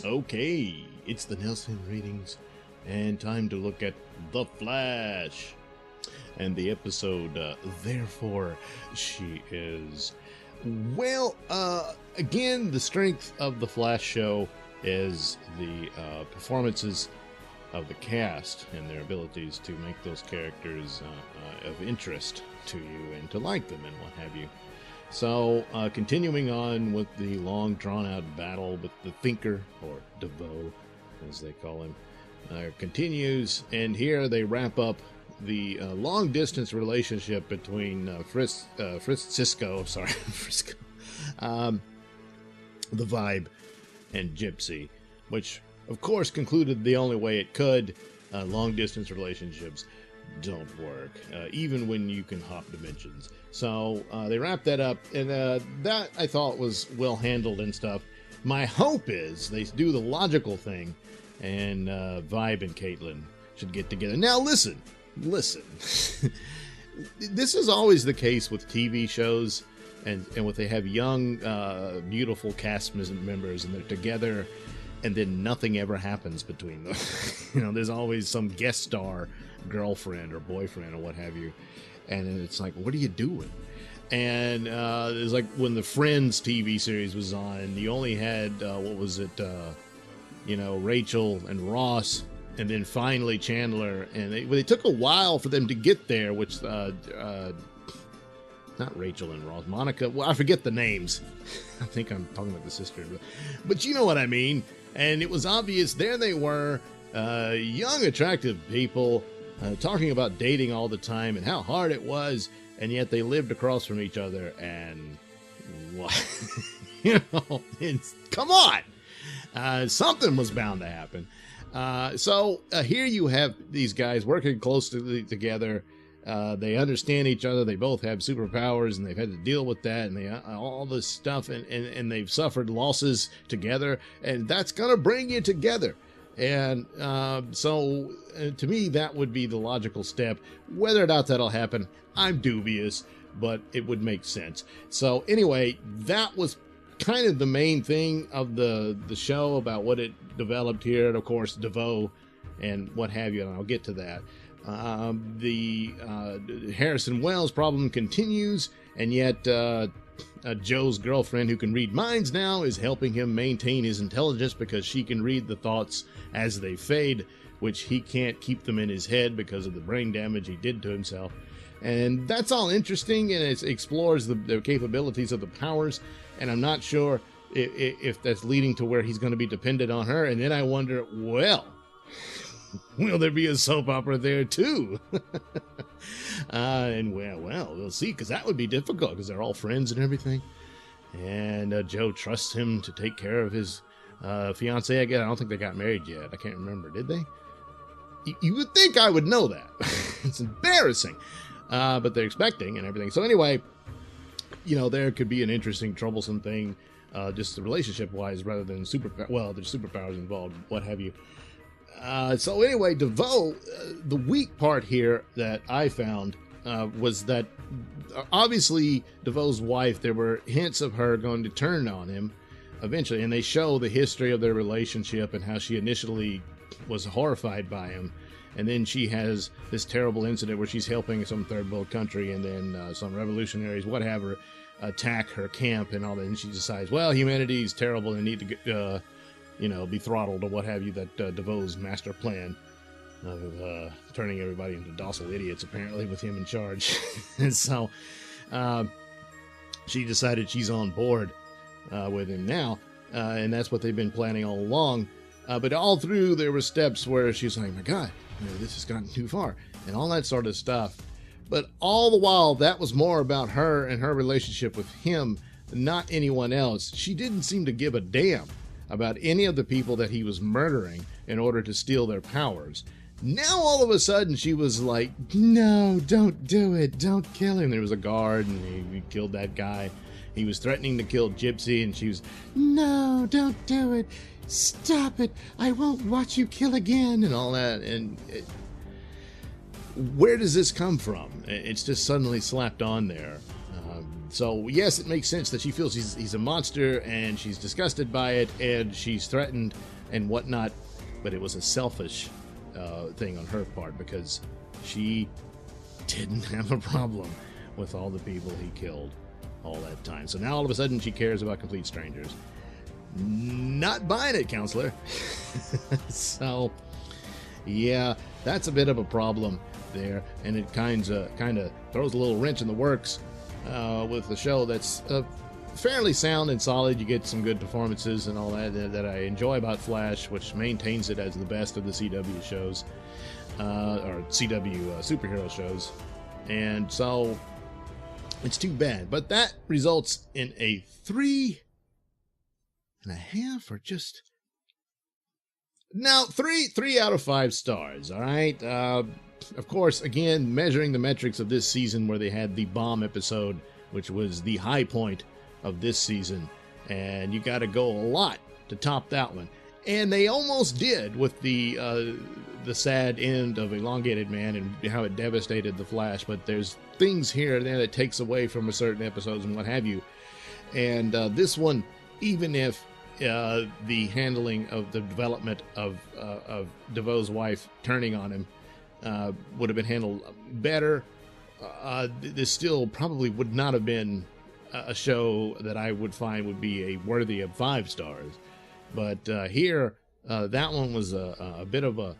Okay, it's the Nailsin ratings, and time to look at The Flash. And the episode, Therefore She Is. Well, again, the strength of the Flash show is the performances of the cast and their abilities to make those characters of interest to you and to like them and what have you. So, continuing on with the long drawn-out battle with the Thinker, or DeVoe, as they call him, continues, and here they wrap up the long-distance relationship between Frisco, the Vibe, and Gypsy, which, of course, concluded the only way it could. Long-distance relationships don't work, even when you can hop dimensions. So they wrapped that up, and that I thought was well handled and stuff. My hope is they do the logical thing, and Vibe and Caitlin should get together. Now listen. This is always the case with TV shows, and when they have young, beautiful cast members, and they're together, and then nothing ever happens between them. There's always some guest star girlfriend or boyfriend or what have you, and it's like, what are you doing? And it's like when the Friends TV series was on, you only had Rachel and Ross, and then finally Chandler, and they took a while for them to get there, which not Rachel and Ross, Monica, well, I forget the names. I think I'm talking about the sister, but you know what I mean. And it was obvious, there they were, young, attractive people, talking about dating all the time and how hard it was, and yet they lived across from each other, and what? Come on! Something was bound to happen. So here you have these guys working closely together. They understand each other. They both have superpowers, and they've had to deal with that, and they all this stuff, and they've suffered losses together, and that's gonna bring you together. And so to me, that would be the logical step. Whether or not that'll happen, I'm dubious, but it would make sense. So anyway, that was kind of the main thing of the show about what it developed here. And of course, DeVoe and what have you, and I'll get to that. The Harrison Wells problem continues, and yet Joe's girlfriend, who can read minds now, is helping him maintain his intelligence because she can read the thoughts as they fade, which he can't keep them in his head because of the brain damage he did to himself. And that's all interesting, and it explores the capabilities of the powers, and I'm not sure if that's leading to where he's going to be dependent on her. And then I wonder, well, will there be a soap opera there too? And well, we'll see, because that would be difficult, because they're all friends and everything. And Joe trusts him to take care of his fiancée. Again, I don't think they got married yet. I can't remember. Did they? You would think I would know that. It's embarrassing. But they're expecting and everything. So anyway, there could be an interesting, troublesome thing, just relationship-wise, rather than there's superpowers involved, what have you. So anyway, DeVoe, the weak part here that I found was that obviously DeVoe's wife, there were hints of her going to turn on him eventually, and they show the history of their relationship and how she initially was horrified by him, and then she has this terrible incident where she's helping some third world country, and then some revolutionaries, whatever, attack her camp and all that, and she decides, well, humanity is terrible and need to get, be throttled or what have you. That DeVoe's master plan of turning everybody into docile idiots, apparently, with him in charge. And so she decided she's on board with him now, and that's what they've been planning all along. But all through, there were steps where she's like, my God, this has gotten too far, and all that sort of stuff. But all the while, that was more about her and her relationship with him, not anyone else. She didn't seem to give a damn about any of the people that he was murdering in order to steal their powers. Now, all of a sudden, she was like, no, don't do it. Don't kill him. There was a guard, and he killed that guy. He was threatening to kill Gypsy, and she was, no, don't do it. Stop it. I won't watch you kill again, and all that. And where does this come from? It's just suddenly slapped on there. So yes, it makes sense that she feels he's a monster and she's disgusted by it and she's threatened and whatnot. But it was a selfish thing on her part because she didn't have a problem with all the people he killed all that time. So now all of a sudden she cares about complete strangers. Not buying it, counselor. So yeah, that's a bit of a problem there, and it kind of throws a little wrench in the works with the show that's fairly sound and solid. You get some good performances and all that I enjoy about Flash, which maintains it as the best of the CW shows, or CW superhero shows. And so it's too bad, but that results in a 3.5 or just now 3 out of 5 stars. All right. Of course, again, measuring the metrics of this season where they had the bomb episode, which was the high point of this season, and you got to go a lot to top that one. And they almost did with the sad end of Elongated Man and how it devastated the Flash. But there's things here and there that takes away from a certain episodes and what have you. And this one, even if the handling of the development of DeVoe's wife turning on him would have been handled better, this still probably would not have been a show that I would find would be a worthy of 5 stars. But here, that one was a bit of a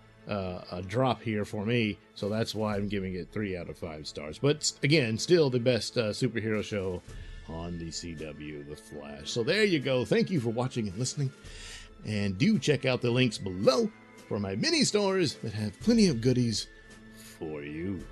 drop here for me, so that's why I'm giving it 3 out of 5 stars. But again, still the best superhero show on the CW, The Flash. So there you go. Thank you for watching and listening, and do check out the links below for my mini stores that have plenty of goodies for you.